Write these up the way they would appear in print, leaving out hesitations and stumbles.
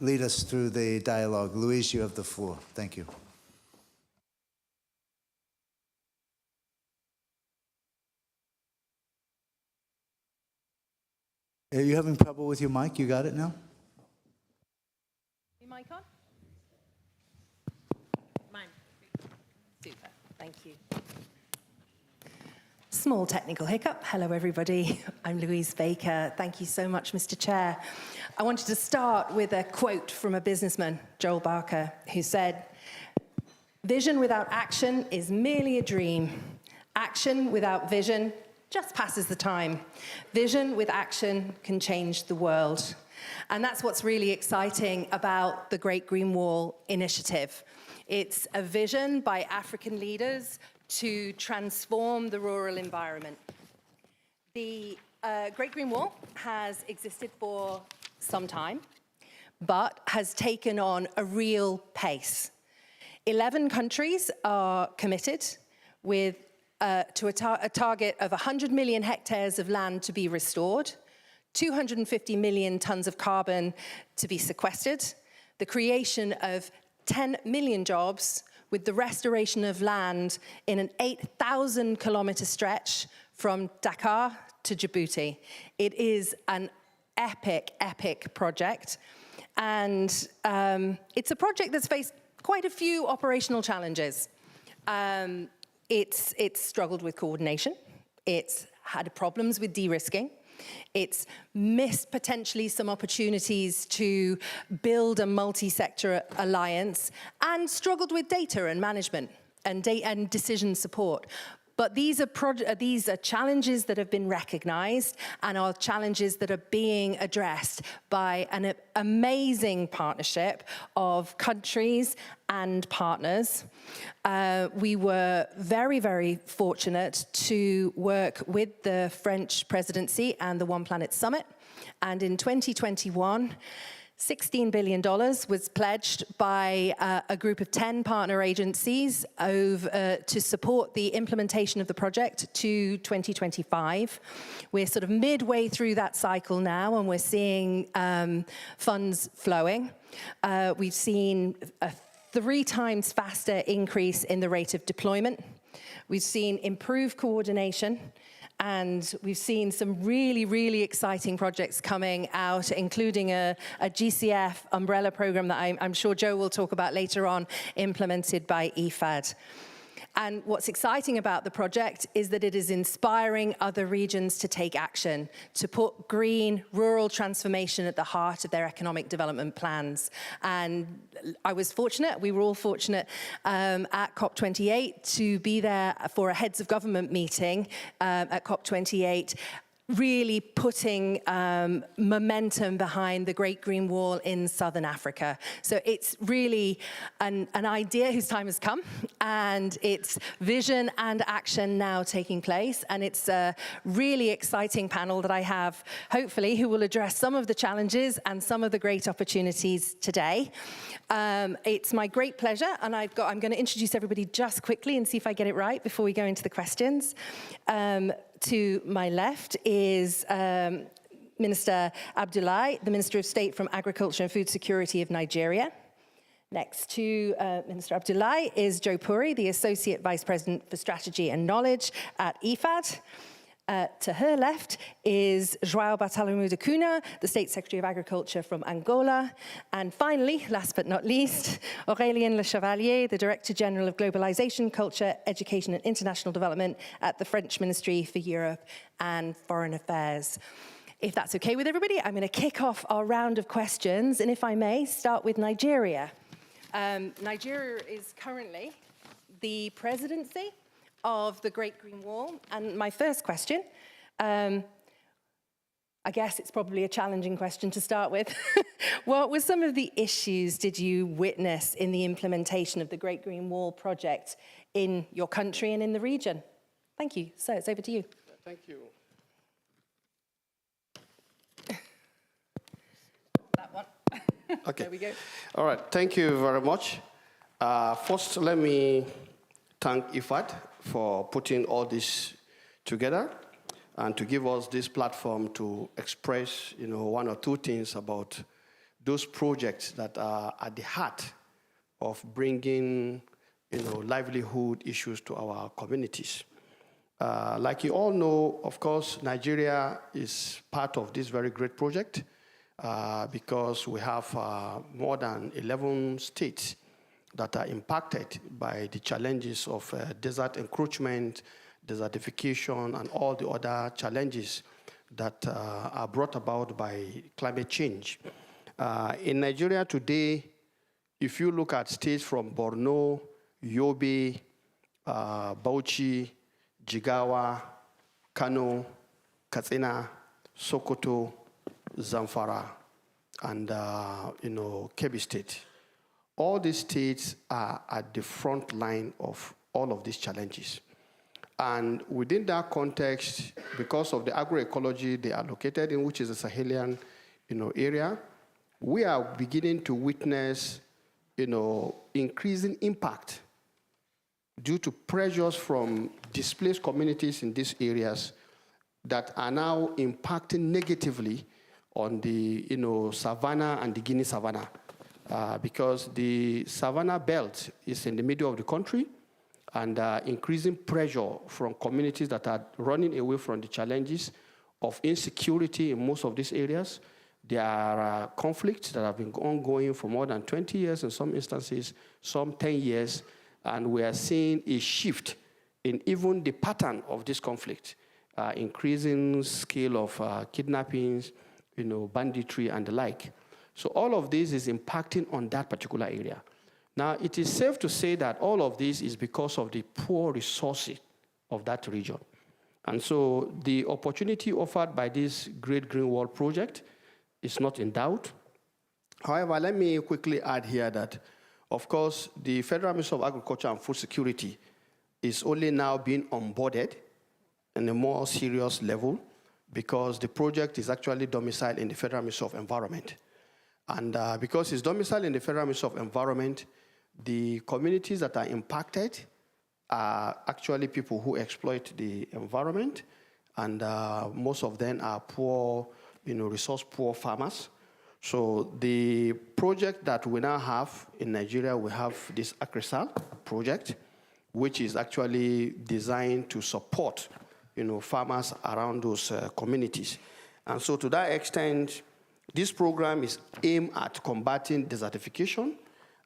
lead us through the dialogue. Louise, you have the floor. Thank you. Are you having trouble with your mic? You got it now? Your mic on? Mine. Super. Thank you. Small technical hiccup. Hello, everybody. I'm Louise Baker. Thank you so much, Mr. Chair. I wanted to start with a quote from a businessman, Joel Barker, who said, "Vision without action is merely a dream. Action without vision just passes the time. Vision with action can change the world." And that's what's really exciting about the Great Green Wall Initiative. It's a vision by African leaders to transform the rural environment. The Great Green Wall has existed for some time, but has taken on a real pace. 11 countries are committed with to a target of 100 million hectares of land to be restored, 250 million tons of carbon to be sequestered, the creation of 10 million jobs with the restoration of land in an 8,000 kilometer stretch from Dakar to Djibouti. It is an epic, epic project. And it's a project that's faced quite a few operational challenges. It's struggled with coordination. It's had problems with de-risking. It's missed potentially some opportunities to build a multi-sector alliance and struggled with data and management and decision support. But these are challenges that have been recognized and are challenges that are being addressed by an amazing partnership of countries and partners. We were very, very fortunate to work with the French presidency and the One Planet Summit. And in 2021, $16 billion was pledged by a group of 10 partner agencies to support the implementation of the project to 2025. We're sort of midway through that cycle now, and we're seeing funds flowing. We've seen a 3 times faster increase in the rate of deployment. We've seen improved coordination. And we've seen some really, really exciting projects coming out, including a GCF umbrella program that I'm sure Joe will talk about later on, implemented by IFAD. And what's exciting about the project is that it is inspiring other regions to take action, to put green rural transformation at the heart of their economic development plans. And I was fortunate, we were all fortunate at COP28 to be there for a heads of government meeting at COP28, really putting momentum behind the Great Green Wall in Southern Africa. So it's really an idea whose time has come, and it's vision and action now taking place. And it's a really exciting panel that I have, hopefully, who will address some of the challenges and some of the great opportunities today. It's my great pleasure, and I'm going to introduce everybody just quickly and see if I get it right before we go into the questions. To my left is Minister Abdullahi, the Minister of State from Agriculture and Food Security of Nigeria. Next to Minister Abdullahi is Joe Puri, the Associate Vice President for Strategy and Knowledge at IFAD. To her left is João Bartolomeu da Cunha, the State Secretary of Agriculture from Angola. And finally, last but not least, Aurélien Le Chevalier, the Director General of Globalization, Culture, Education and International Development at the French Ministry for Europe and Foreign Affairs. If that's okay with everybody, I'm going to kick off our round of questions. And if I may, start with Nigeria. Nigeria is currently the presidency of the Great Green Wall. And my first question, I guess it's probably a challenging question to start with. What were some of the issues did you witness in the implementation of the Great Green Wall project in your country and in the region? Thank you. So it's over to you. Thank you. That one. Okay. There we go. All right. Thank you very much. First, let me thank IFAD for putting all this together and to give us this platform to express, one or two things about those projects that are at the heart of bringing livelihood issues to our communities. Like you all know, of course, Nigeria is part of this very great project because we have more than 11 states that are impacted by the challenges of desert encroachment, desertification, and all the other challenges that are brought about by climate change. In Nigeria today, if you look at states from Borno, Yobe, Bauchi, Jigawa, Kano, Katsina, Sokoto, Zamfara, and Kebbi State, all these states are at the front line of all of these challenges. And within that context, because of the agroecology they are located in, which is the Sahelian area, we are beginning to witness increasing impact due to pressures from displaced communities in these areas that are now impacting negatively on the savanna and the Guinea savanna. Because the savanna belt is in the middle of the country, and increasing pressure from communities that are running away from the challenges of insecurity in most of these areas. There are conflicts that have been ongoing for more than 20 years in some instances, some 10 years, and we are seeing a shift in even the pattern of this conflict, increasing scale of kidnappings, banditry and the like. So all of this is impacting on that particular area. Now, it is safe to say that all of this is because of the poor resources of that region. And so the opportunity offered by this Great Green Wall project is not in doubt. However, let me quickly add here that, of course, the Federal Ministry of Agriculture and Food Security is only now being onboarded in a more serious level because the project is actually domiciled in the Federal Ministry of Environment. And because it's domiciled in the Federal Ministry of Environment, the communities that are impacted are actually people who exploit the environment, and most of them are poor, resource-poor farmers. So the project that we now have in Nigeria, we have this AgriSal project, which is actually designed to support, farmers around those communities. And so to that extent, this program is aimed at combating desertification,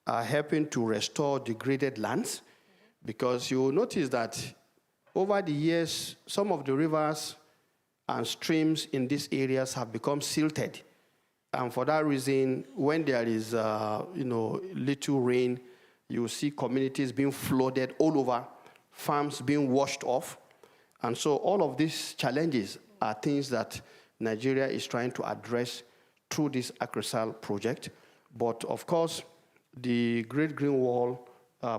helping to restore degraded lands, because you will notice that over the years, some of the rivers and streams in these areas have become silted. And for that reason, when there is little rain, you see communities being flooded all over, farms being washed off. And so all of these challenges are things that Nigeria is trying to address through this AgriSal project. But of course, the Great Green Wall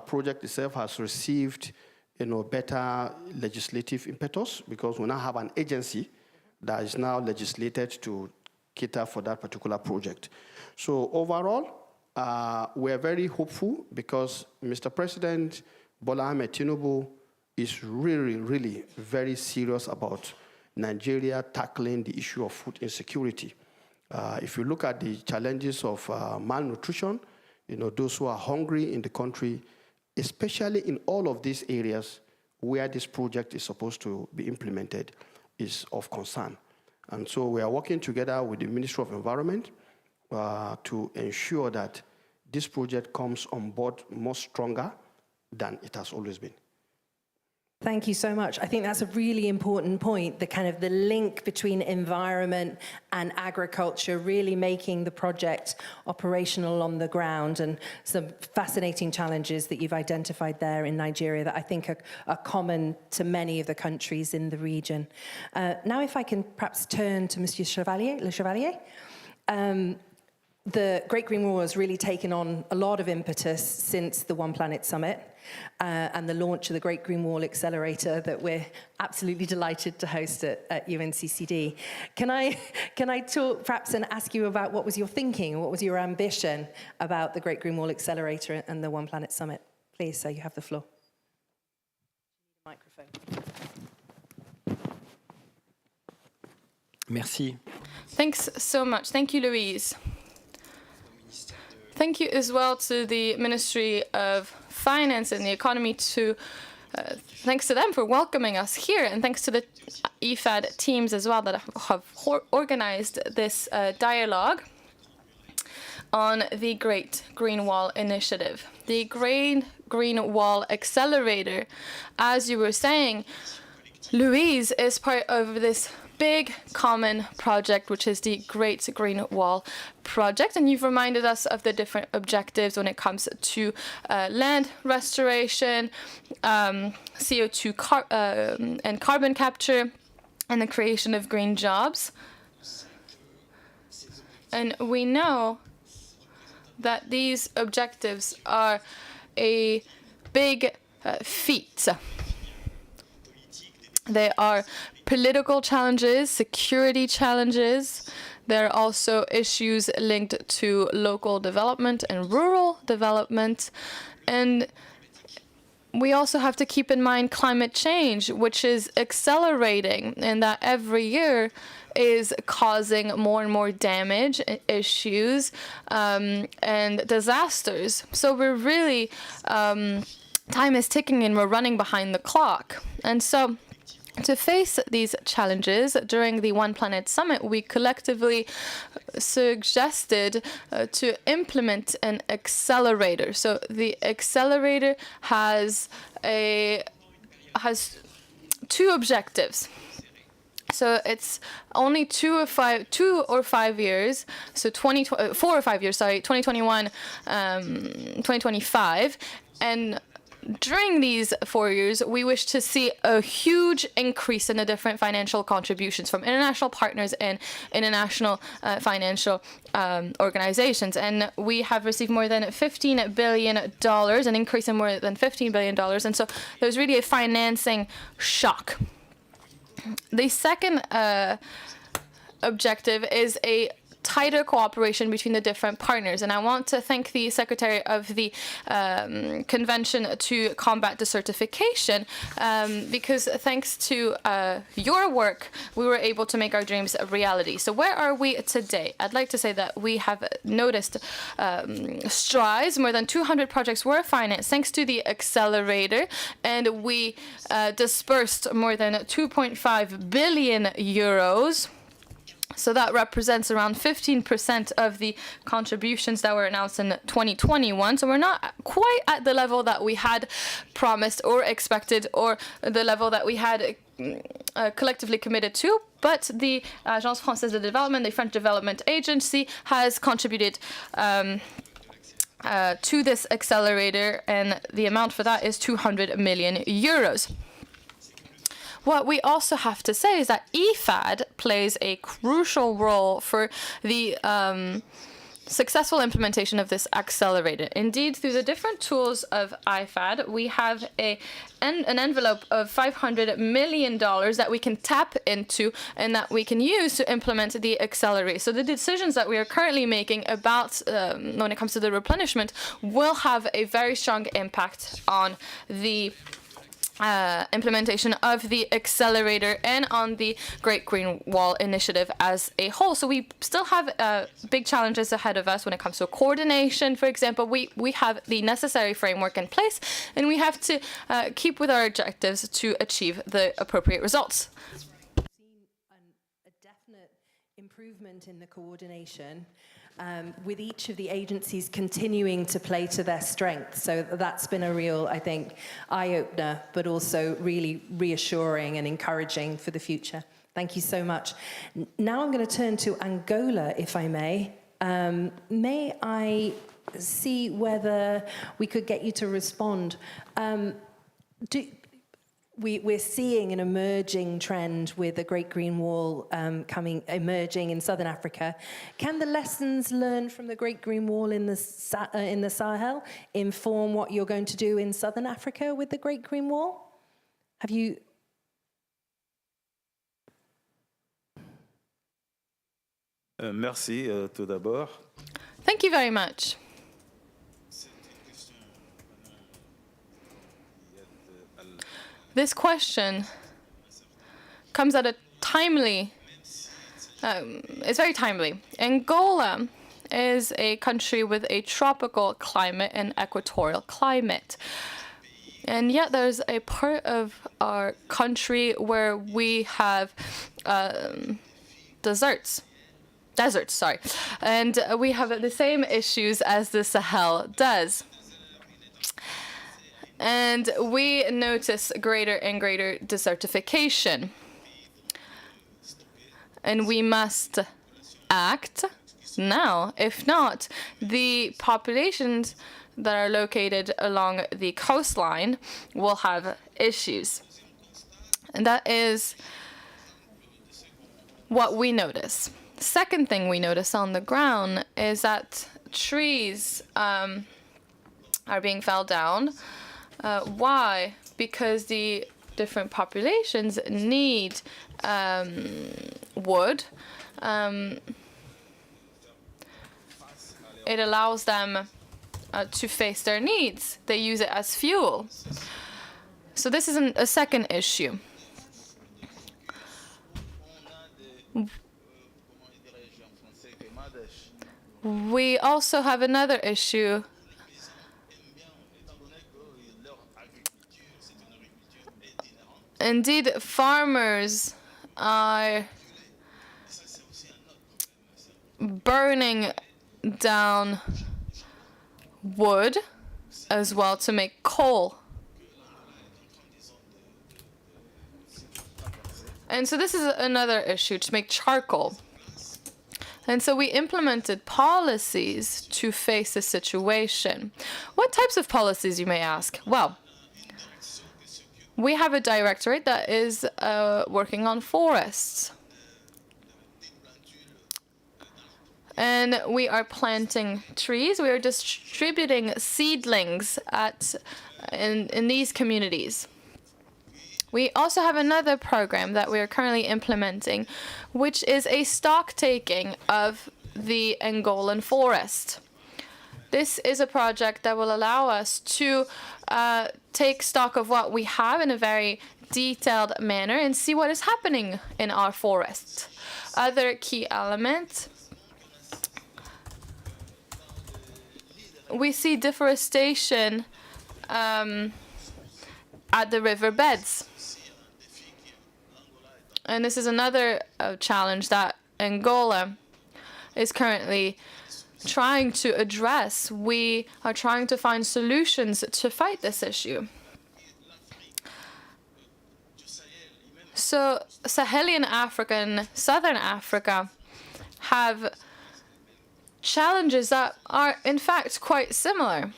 project itself has received better legislative impetus because we now have an agency that is now legislated to cater for that particular project. So overall, we are very hopeful because Mr. President Bola Ahmed Tinubu is really, really very serious about Nigeria tackling the issue of food insecurity. If you look at the challenges of malnutrition, those who are hungry in the country, especially in all of these areas where this project is supposed to be implemented, is of concern. And so we are working together with the Ministry of Environment to ensure that this project comes on board more stronger than it has always been. Thank you so much. I think that's a really important point, the link between environment and agriculture, really making the project operational on the ground, and some fascinating challenges that you've identified there in Nigeria that I think are common to many of the countries in the region. Now, if I can perhaps turn to Monsieur Le Chevalier. The Great Green Wall has really taken on a lot of impetus since the One Planet Summit and the launch of the Great Green Wall Accelerator that we're absolutely delighted to host at UNCCD. Can I talk perhaps and ask you about what was your thinking, what was your ambition about the Great Green Wall Accelerator and the One Planet Summit? Please, sir, you have the floor. Microphone. Merci. Thanks so much. Thank you, Louise. Thank you as well to the Ministry of Finance and the Economy thanks to them for welcoming us here, and thanks to the IFAD teams as well that have organized this dialogue on the Great Green Wall Initiative. The Great Green Wall Accelerator, as you were saying, Louise, is part of this big common project, which is the Great Green Wall project, and you've reminded us of the different objectives when it comes to land restoration, CO2 and carbon capture, and the creation of green jobs. And we know that these objectives are a big feat. They are political challenges, security challenges. There are also issues linked to local development and rural development. And we also have to keep in mind climate change, which is accelerating, and that every year is causing more and more damage, issues, and disasters. So we're really, time is ticking and we're running behind the clock. And so to face these challenges, during the One Planet Summit, we collectively suggested to implement an accelerator. So the accelerator has two objectives. So it's only 2 or 5 years, so 4 or 5 years, 2021, 2025, and during these 4 years, we wish to see a huge increase in the different financial contributions from international partners and international financial organizations. And we have received more than $15 billion, an increase in more than $15 billion. And so there's really a financing shock. The second objective is a tighter cooperation between the different partners. And I want to thank the Secretary of the Convention to Combat Desertification, because thanks to your work, we were able to make our dreams a reality. So where are we today? I'd like to say that we have noticed strides. More than 200 projects were financed thanks to the accelerator, and we dispersed more than 2.5 billion euros. So that represents around 15% of the contributions that were announced in 2021. So we're not quite at the level that we had promised or expected, or the level that we had collectively committed to. But the Agence Française de Développement, the French Development Agency, has contributed to this accelerator, and the amount for that is 200 million euros. What we also have to say is that IFAD plays a crucial role for the successful implementation of this accelerator. Indeed, through the different tools of IFAD, we have an envelope of $500 million that we can tap into and that we can use to implement the accelerator. So the decisions that we are currently making about when it comes to the replenishment will have a very strong impact on the implementation of the accelerator and on the Great Green Wall Initiative as a whole. So we still have big challenges ahead of us when it comes to coordination. For example, we have the necessary framework in place, and we have to keep with our objectives to achieve the appropriate results. We've seen a definite improvement in the coordination, with each of the agencies continuing to play to their strengths. So that's been a real, I think, eye-opener, but also really reassuring and encouraging for the future. Thank you so much. Now I'm going to turn to Angola, if I may. May I see whether we could get you to respond? We're seeing an emerging trend with the Great Green Wall emerging in Southern Africa. Can the lessons learned from the Great Green Wall in the Sahel inform what you're going to do in Southern Africa with the Great Green Wall? Have you? Merci, tout d'abord. Thank you very much. This question comes at a timely, it's very timely. Angola is a country with a tropical climate and equatorial climate. And yet there's a part of our country where we have deserts, and we have the same issues as the Sahel does. And we notice greater and greater desertification. And we must act now. If not, the populations that are located along the coastline will have issues. And that is what we notice. Second thing we notice on the ground is that trees are being fell down. Why? Because the different populations need wood. It allows them to face their needs. They use it as fuel. So this is a second issue. We also have another issue. Indeed, farmers are burning down wood as well to make coal. And so this is another issue, to make charcoal. And so we implemented policies to face the situation. What types of policies, you may ask? Well, we have a directorate that is working on forests. And we are planting trees. We are distributing seedlings in these communities. We also have another program that we are currently implementing, which is a stock taking of the Angolan forest. This is a project that will allow us to take stock of what we have in a very detailed manner and see what is happening in our forests. Other key elements, we see deforestation at the riverbeds. And this is another challenge that Angola is currently trying to address. We are trying to find solutions to fight this issue. So Sahelian Africa and Southern Africa have challenges that are in fact quite similar.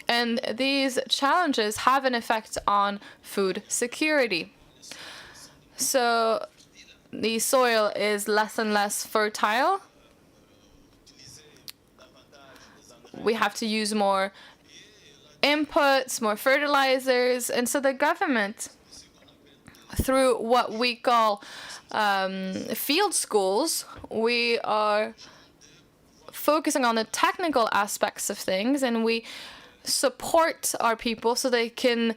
And these challenges have an effect on food security. So the soil is less and less fertile. We have to use more inputs, more fertilizers. And so the government, through what we call field schools, we are focusing on the technical aspects of things, and we support our people so they can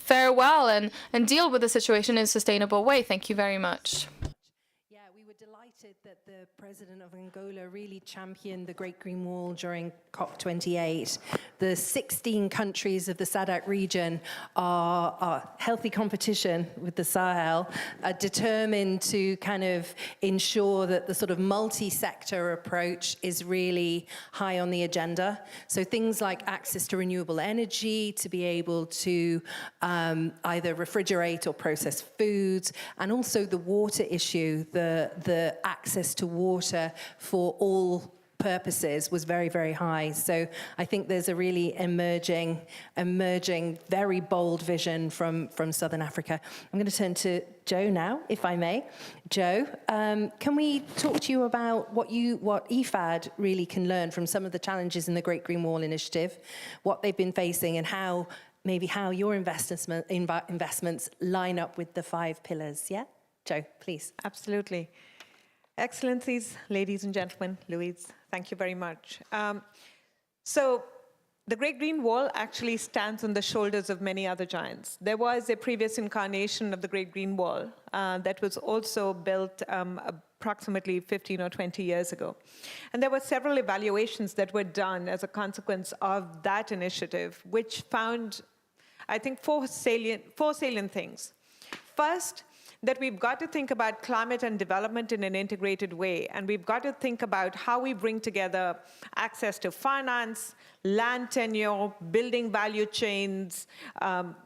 fare well and deal with the situation in a sustainable way. Thank you very much. Yeah, we were delighted that the president of Angola really championed the Great Green Wall during COP28. The 16 countries of the SADC region are healthy competition with the Sahel, are determined to kind of ensure that the sort of multi-sector approach is really high on the agenda. So things like access to renewable energy, to be able to either refrigerate or process foods, and also the water issue, the access to water for all purposes was very, very high. So I think there's a really emerging, very bold vision from Southern Africa. I'm going to turn to Joe now, if I may. Joe, can we talk to you about what IFAD really can learn from some of the challenges in the Great Green Wall Initiative, what they've been facing, and how your investments line up with the 5 pillars? Yeah, Joe, please. Absolutely. Excellencies, ladies and gentlemen, Louise, thank you very much. So The Great Green Wall actually stands on the shoulders of many other giants. There was a previous incarnation of the Great Green Wall that was also built approximately 15 or 20 years ago. And there were several evaluations that were done as a consequence of that initiative, which found, I think, four salient things. First, that we've got to think about climate and development in an integrated way, and we've got to think about how we bring together access to finance, land tenure, building value chains,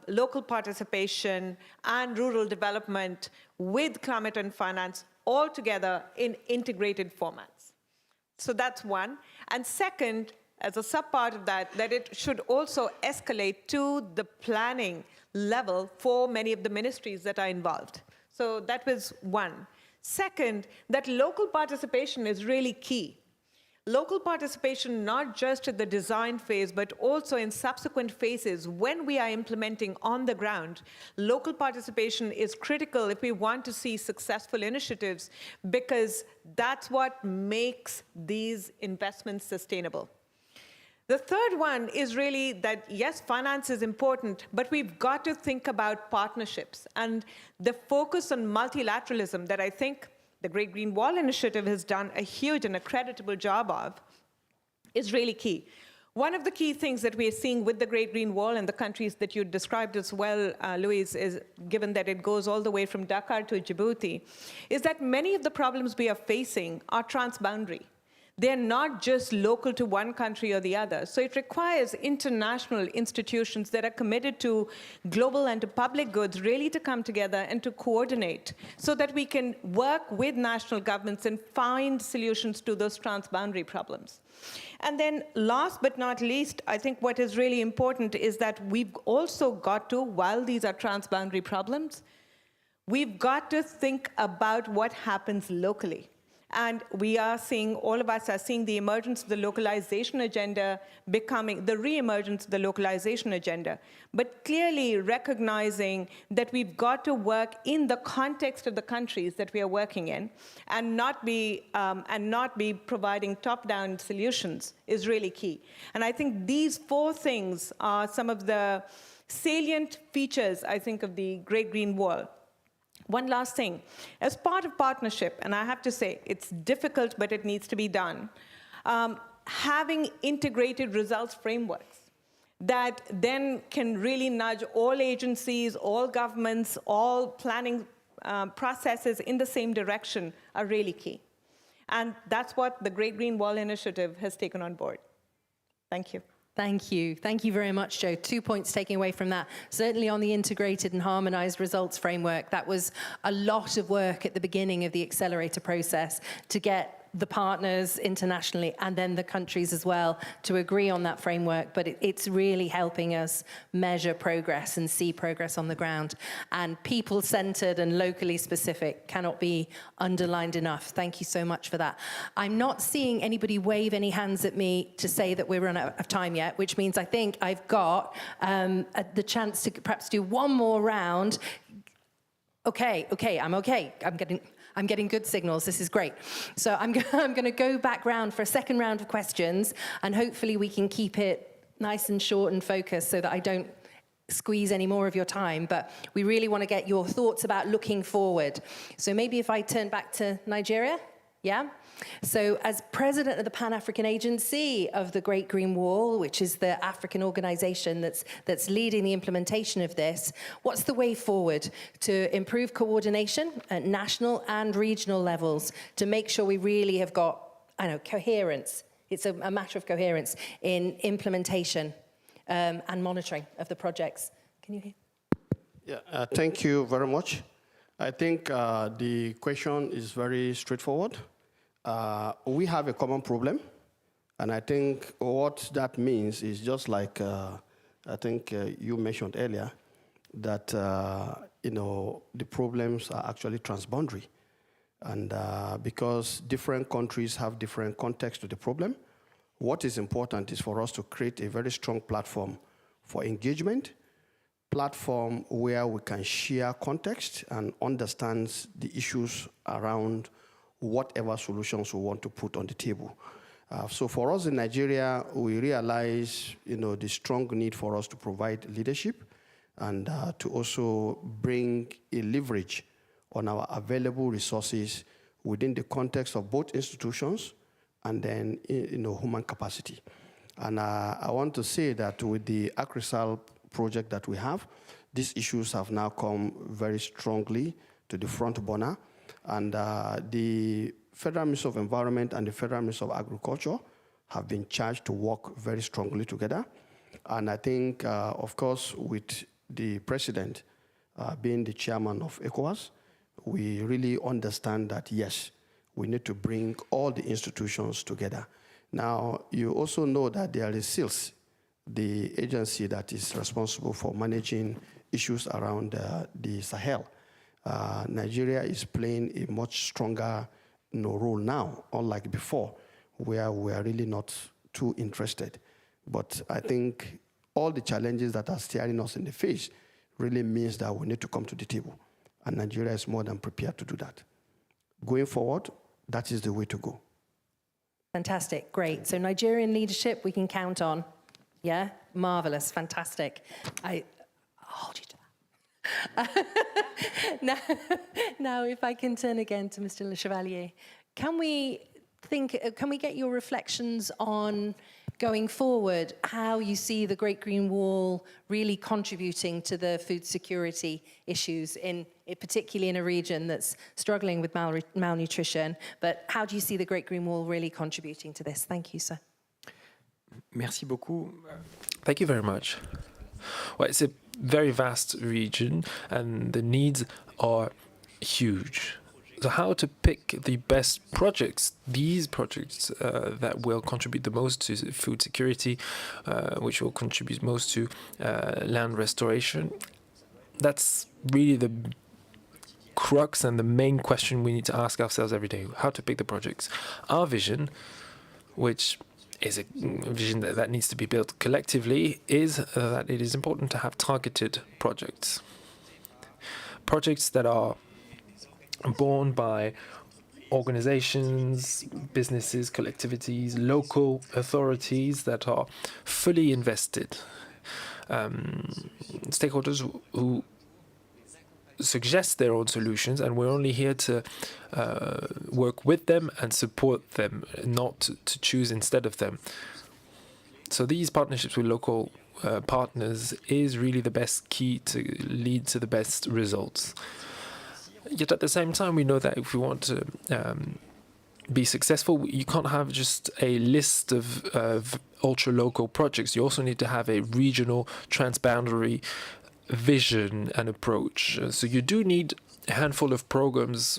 local participation, and rural development with climate and finance all together in integrated formats. So that's one. And second, as a sub-part of that, that it should also escalate to the planning level for many of the ministries that are involved. So that was one. Second, that local participation is really key. Local participation, not just at the design phase, but also in subsequent phases when we are implementing on the ground. Local participation is critical if we want to see successful initiatives, because that's what makes these investments sustainable. The third one is really that, yes, finance is important, but we've got to think about partnerships. And the focus on multilateralism that I think the Great Green Wall Initiative has done a huge and a creditable job of is really key. One of the key things that we are seeing with the Great Green Wall and the countries that you described as well, Louise, is given that it goes all the way from Dakar to Djibouti, is that many of the problems we are facing are transboundary. They're not just local to one country or the other. So it requires international institutions that are committed to global and to public goods really to come together and to coordinate so that we can work with national governments and find solutions to those transboundary problems. And then last but not least, I think what is really important is that we've also got to, while these are transboundary problems, we've got to think about what happens locally. And we are seeing, all of us are seeing the emergence of the localization agenda becoming the re-emergence of the localization agenda. But clearly recognizing that we've got to work in the context of the countries that we are working in and not be providing top-down solutions is really key. And I think these four things are some of the salient features, I think, of the Great Green Wall. One last thing. As part of partnership, and I have to say, it's difficult, but it needs to be done, having integrated results frameworks that then can really nudge all agencies, all governments, all planning processes in the same direction are really key. And that's what the Great Green Wall Initiative has taken on board. Thank you. Thank you. Thank you very much, Jo. 2 points taking away from that. Certainly on the integrated and harmonized results framework, that was a lot of work at the beginning of the accelerator process to get the partners internationally and then the countries as well to agree on that framework. But it's really helping us measure progress and see progress on the ground. And people-centered and locally specific cannot be underlined enough. Thank you so much for that. I'm not seeing anybody wave any hands at me to say that we're run out of time yet, which means I think I've got the chance to perhaps do one more round. Okay, I'm okay. I'm getting good signals. This is great. So I'm going to go back round for a second round of questions, and hopefully we can keep it nice and short and focused so that I don't squeeze any more of your time. But we really want to get your thoughts about looking forward. So maybe if I turn back to Nigeria, yeah? So as president of the Pan-African Agency of the Great Green Wall, which is the African organization that's leading the implementation of this, what's the way forward to improve coordination at national and regional levels to make sure we really have got, coherence? It's a matter of coherence in implementation and monitoring of the projects. Can you hear? Yeah, thank you very much. I think the question is very straightforward. We have a common problem, and I think what that means is just like I think you mentioned earlier, that the problems are actually transboundary, and because different countries have different contexts to the problem, what is important is for us to create a very strong platform for engagement, platform where we can share context and understand the issues around whatever solutions we want to put on the table. So for us in Nigeria, we realize, the strong need for us to provide leadership and to also bring a leverage on our available resources within the context of both institutions and then, human capacity. And I want to say that with the AgriSal project that we have, these issues have now come very strongly to the front burner. And the Federal Ministry of Environment and the Federal Ministry of Agriculture have been charged to work very strongly together. And I think, of course, with the president being the chairman of ECOWAS, we really understand that, yes, we need to bring all the institutions together. Now, you also know that there is SILS, the agency that is responsible for managing issues around the Sahel. Nigeria is playing a much stronger role now, unlike before, where we are really not too interested. But I think all the challenges that are staring us in the face really means that we need to come to the table. And Nigeria is more than prepared to do that. Going forward, that is the way to go. Fantastic, great. So Nigerian leadership we can count on. Yeah, marvelous, fantastic. I'll hold you to that. Now, if I can turn again to Mr. Le Chevalier, can we get your reflections on going forward, how you see the Great Green Wall really contributing to the food security issues, particularly in a region that's struggling with malnutrition, but how do you see the Great Green Wall really contributing to this? Thank you, sir. Merci beaucoup. Thank you very much. Well, it's a very vast region and the needs are huge. So how to pick the best projects, these projects that will contribute the most to food security, which will contribute most to land restoration, that's really the crux and the main question we need to ask ourselves every day, how to pick the projects. Our vision, which is a vision that needs to be built collectively, is that it is important to have targeted projects. Projects that are born by organizations, businesses, collectivities, local authorities that are fully invested. Stakeholders who suggest their own solutions, and we're only here to work with them and support them, not to choose instead of them. So these partnerships with local partners is really the best key to lead to the best results. Yet at the same time, we know that if we want to be successful, you can't have just a list of ultra-local projects. You also need to have a regional, transboundary vision and approach. So you do need a handful of programs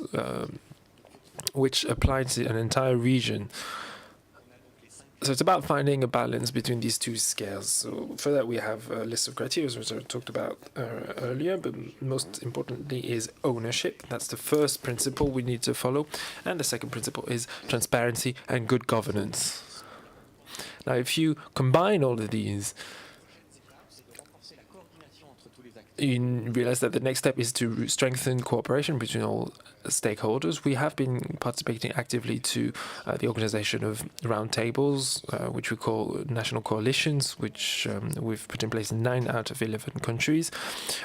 which apply to an entire region. So it's about finding a balance between these two scales. So for that, we have a list of criteria, which I talked about earlier, but most importantly is ownership. That's the first principle we need to follow. And the second principle is transparency and good governance. Now, if you combine all of these, you realize that the next step is to strengthen cooperation between all stakeholders. We have been participating actively to the organization of roundtables, which we call national coalitions, which we've put in place in 9 out of 11 countries,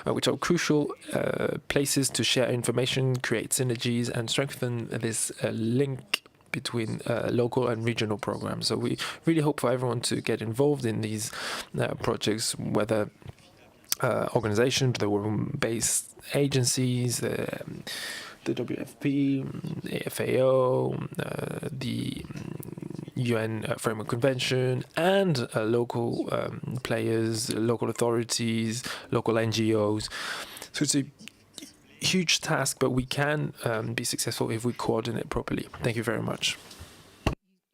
which are crucial places to share information, create synergies, and strengthen this link between local and regional programs. So we really hope for everyone to get involved in these projects, whether organizations, the women-based agencies, the WFP, the FAO, the UN Framework Convention, and local players, local authorities, local NGOs. So it's a huge task, but we can be successful if we coordinate properly. Thank you very much.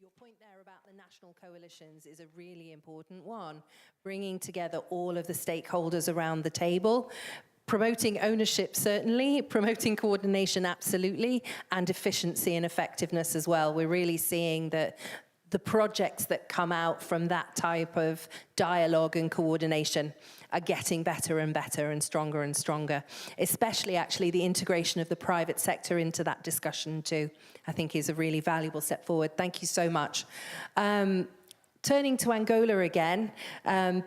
Your point there about the national coalitions is a really important one, bringing together all of the stakeholders around the table, promoting ownership certainly, promoting coordination absolutely, and efficiency and effectiveness as well. We're really seeing that the projects that come out from that type of dialogue and coordination are getting better and better and stronger, especially actually the integration of the private sector into that discussion too, I think is a really valuable step forward. Thank you so much. Turning to Angola again,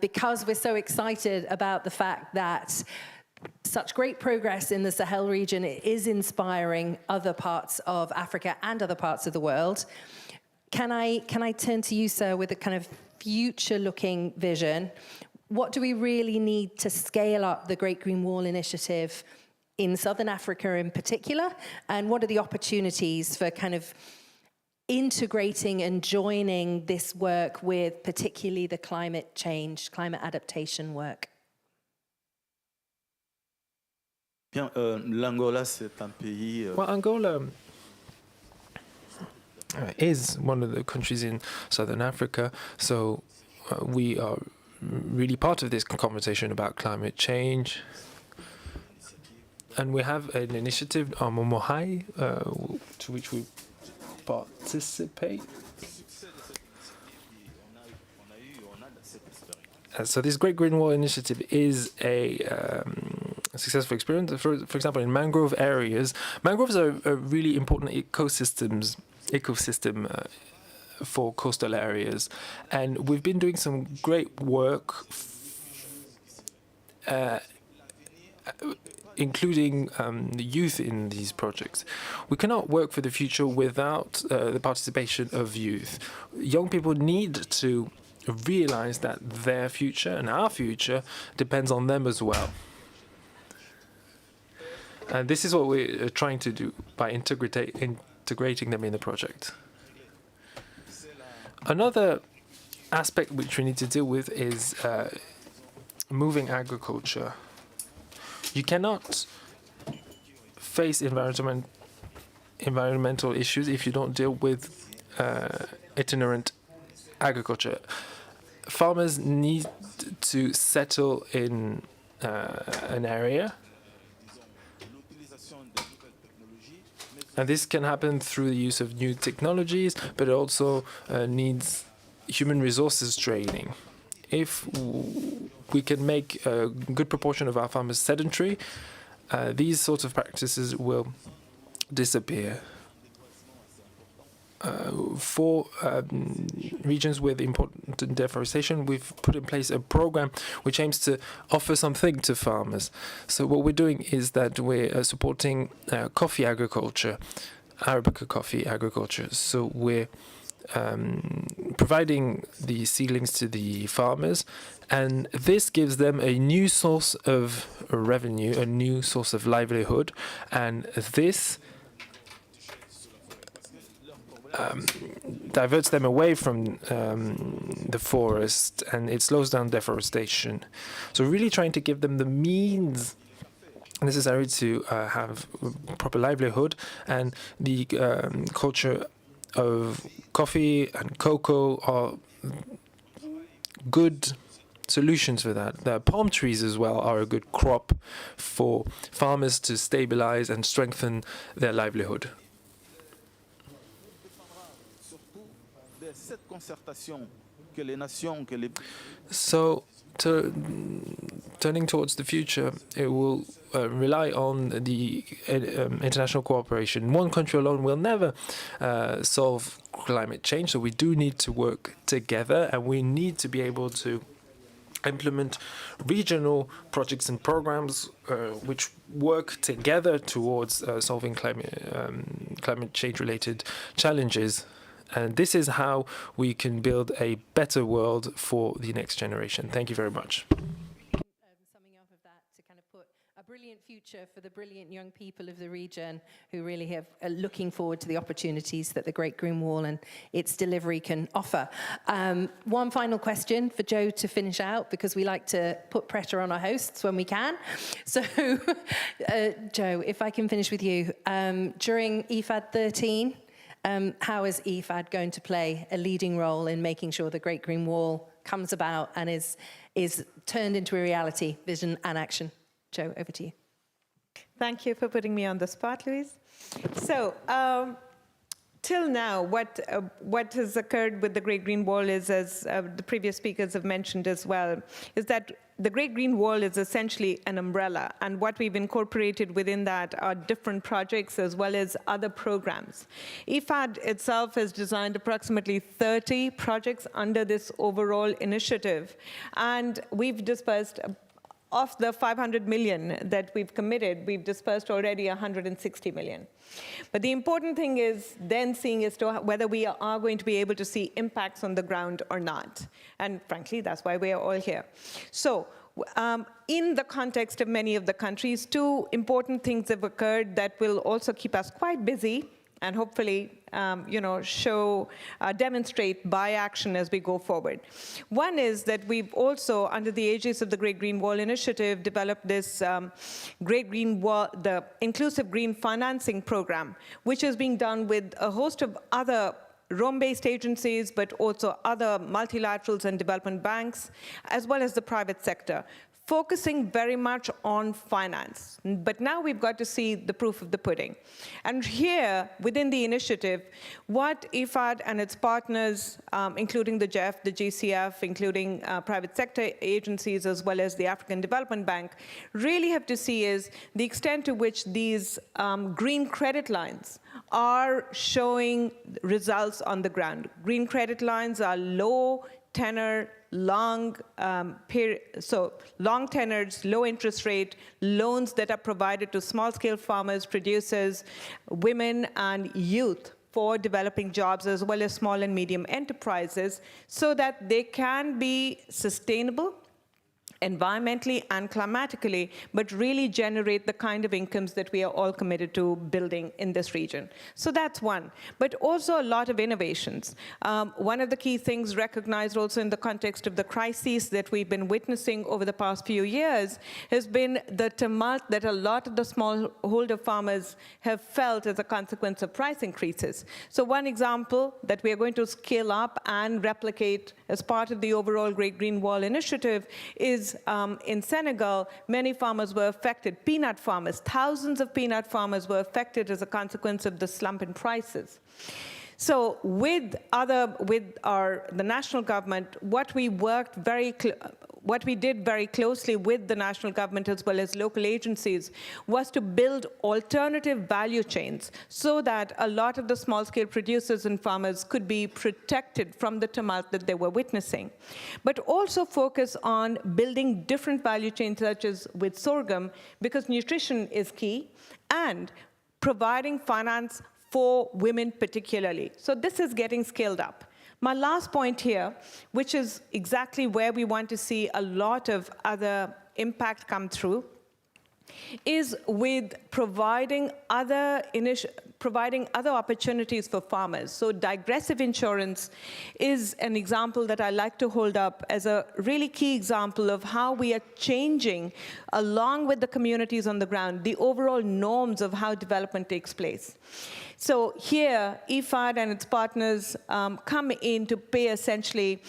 because we're so excited about the fact that such great progress in the Sahel region is inspiring other parts of Africa and other parts of the world. Can I turn to you, sir, with a kind of future-looking vision? What do we really need to scale up the Great Green Wall Initiative in Southern Africa in particular? And what are the opportunities for kind of integrating and joining this work with particularly the climate change, climate adaptation work? L'Angola, c'est un pays. Well, Angola is one of the countries in Southern Africa, so we are really part of this conversation about climate change. And we have an initiative, Momohai, to which we participate. So this Great Green Wall Initiative is a successful experience. For example, in mangrove areas, mangroves are a really important ecosystem for coastal areas, and we've been doing some great work, including the youth in these projects. We cannot work for the future without the participation of youth. Young people need to realize that their future and our future depends on them as well. And this is what we're trying to do by integrating them in the project. Another aspect which we need to deal with is moving agriculture. You cannot face environmental issues if you don't deal with itinerant agriculture. Farmers need to settle in an area, and this can happen through the use of new technologies, but it also needs human resources training. If we can make a good proportion of our farmers sedentary, these sorts of practices will disappear. For regions with important deforestation, we've put in place a program which aims to offer something to farmers. So what we're doing is that we're supporting coffee agriculture, Arabica coffee agriculture. So we're providing the seedlings to the farmers, and this gives them a new source of revenue, a new source of livelihood, and this diverts them away from the forest, and it slows down deforestation. So really trying to give them the means necessary to have proper livelihood, and the culture of coffee and cocoa are good solutions for that. The palm trees as well are a good crop for farmers to stabilize and strengthen their livelihood. So, turning towards the future, it will rely on the international cooperation. One country alone will never solve climate change, so we do need to work together, and we need to be able to implement regional projects and programs which work together towards solving climate change-related challenges. And this is how we can build a better world for the next generation. Thank you very much. Summing up of that, to kind of put a brilliant future for the brilliant young people of the region who really are looking forward to the opportunities that the Great Green Wall and its delivery can offer. One final question for Joe to finish out, because we like to put pressure on our hosts when we can. So, Joe, if I can finish with you. During IFAD13, how is IFAD going to play a leading role in making sure the Great Green Wall comes about and is turned into a reality, vision and action? Joe, over to you. Thank you for putting me on the spot, Louise. So, till now, what has occurred with the Great Green Wall is, as the previous speakers have mentioned as well, is that the Great Green Wall is essentially an umbrella, and what we've incorporated within that are different projects as well as other programs. IFAD itself has designed approximately 30 projects under this overall initiative, and we've dispersed of the 500 million that we've committed, we've dispersed already 160 million. But the important thing is then seeing as to whether we are going to be able to see impacts on the ground or not. And frankly, that's why we are all here. So in the context of many of the countries, two important things have occurred that will also keep us quite busy and hopefully demonstrate by action as we go forward. One is that we've also, under the aegis of the Great Green Wall Initiative, developed this Great Green Wall, the Inclusive Green Financing Program, which is being done with a host of other Rome-based agencies, but also other multilaterals and development banks, as well as the private sector, focusing very much on finance. But now we've got to see the proof of the pudding. And here, within the initiative, what IFAD and its partners, including the GEF, the GCF, including private sector agencies, as well as the African Development Bank, really have to see is the extent to which these green credit lines are showing results on the ground. Green credit lines are low tenor, long tenors, low interest rate loans that are provided to small-scale farmers, producers, women, and youth for developing jobs, as well as small and medium enterprises, so that they can be sustainable environmentally and climatically, but really generate the kind of incomes that we are all committed to building in this region. So that's one. But also a lot of innovations. One of the key things recognized also in the context of the crises that we've been witnessing over the past few years has been the tumult that a lot of the smallholder farmers have felt as a consequence of price increases. So one example that we are going to scale up and replicate as part of the overall Great Green Wall Initiative is in Senegal, many farmers were affected, peanut farmers, thousands of peanut farmers were affected as a consequence of the slump in prices. So with the national government, what we did very closely with the national government as well as local agencies was to build alternative value chains so that a lot of the small-scale producers and farmers could be protected from the tumult that they were witnessing. But also focus on building different value chains, such as with sorghum, because nutrition is key, and providing finance for women particularly. So this is getting scaled up. My last point here, which is exactly where we want to see a lot of other impact come through, is with providing other opportunities for farmers. So digressive insurance is an example that I like to hold up as a really key example of how we are changing, along with the communities on the ground, the overall norms of how development takes place. So here, IFAD and its partners come in to pay essentially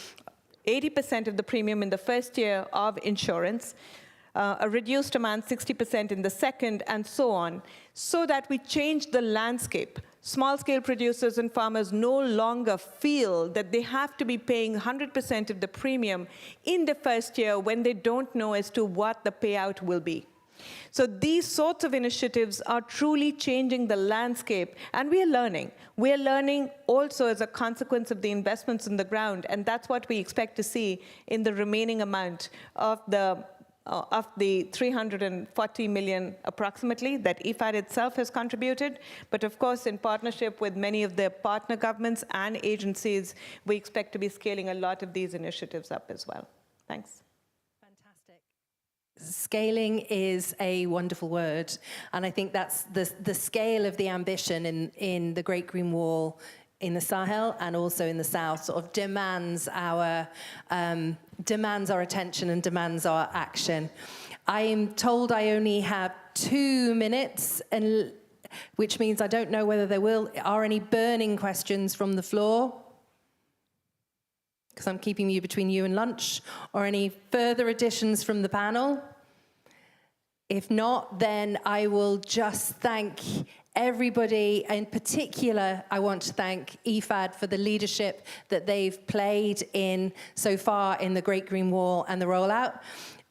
80% of the premium in the first year of insurance, a reduced amount, 60% in the second, and so on, so that we change the landscape. Small-scale producers and farmers no longer feel that they have to be paying 100% of the premium in the first year when they don't know as to what the payout will be. So these sorts of initiatives are truly changing the landscape, and we are learning. We are learning also as a consequence of the investments in the ground, and that's what we expect to see in the remaining amount of the 340 million approximately that IFAD itself has contributed. But of course, in partnership with many of the partner governments and agencies, we expect to be scaling a lot of these initiatives up as well. Thanks. Fantastic. Scaling is a wonderful word, and I think that's the scale of the ambition in the Great Green Wall in the Sahel and also in the South sort of demands our attention and demands our action. I'm told I only have 2 minutes, and which means I don't know whether there are any burning questions from the floor, because I'm keeping you between you and lunch, or any further additions from the panel. If not, then I will just thank Everybody, in particular, I want to thank IFAD for the leadership that they've played in so far in the Great Green Wall and the rollout.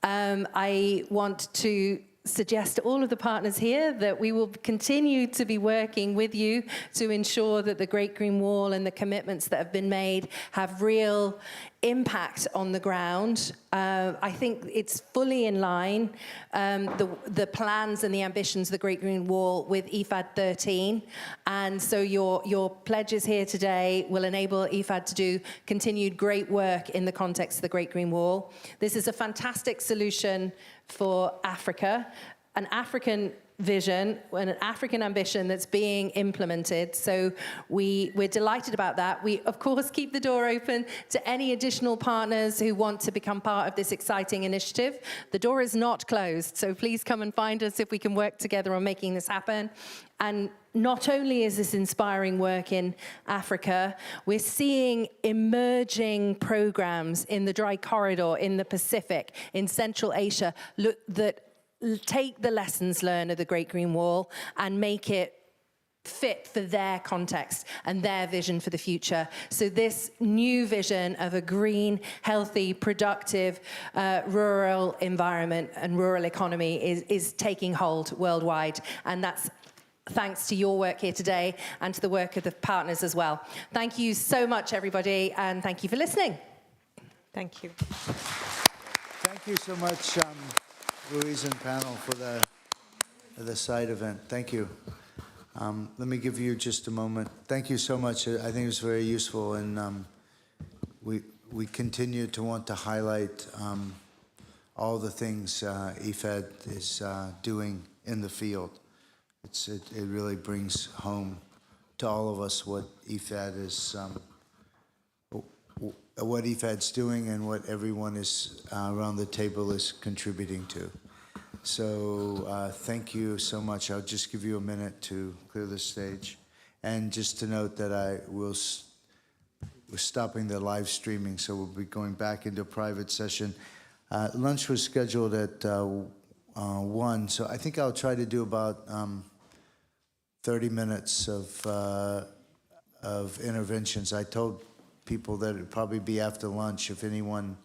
I want to suggest to all of the partners here that we will continue to be working with you to ensure that the Great Green Wall and the commitments that have been made have real impact on the ground. I think it's fully in line, the plans and the ambitions of the Great Green Wall with IFAD13. And so your pledges here today will enable IFAD to do continued great work in the context of the Great Green Wall. This is a fantastic solution for Africa, an African vision and an African ambition that's being implemented. So we're delighted about that. We, of course, keep the door open to any additional partners who want to become part of this exciting initiative. The door is not closed, so please come and find us if we can work together on making this happen. And not only is this inspiring work in Africa, we're seeing emerging programs in the Dry Corridor, in the Pacific, in Central Asia, that take the lessons learned of the Great Green Wall and make it fit for their context and their vision for the future. So this new vision of a green, healthy, productive rural environment and rural economy is taking hold worldwide. And that's thanks to your work here today and to the work of the partners as well. Thank you so much, everybody, and thank you for listening. Thank you. Thank you so much, Louise and panel, for the side event. Thank you. Let me give you just a moment. Thank you so much. I think it was very useful, and we continue to want to highlight all the things IFAD is doing in the field. It really brings home to all of us what IFAD is, what IFAD's doing and what everyone is around the table is contributing to. So thank you so much. I'll just give you a minute to clear the stage. And just to note that we're stopping the live streaming, so we'll be going back into a private session. Lunch was scheduled at 1, so I think I'll try to do about 30 minutes of interventions. I told people that it'd probably be after lunch if anyone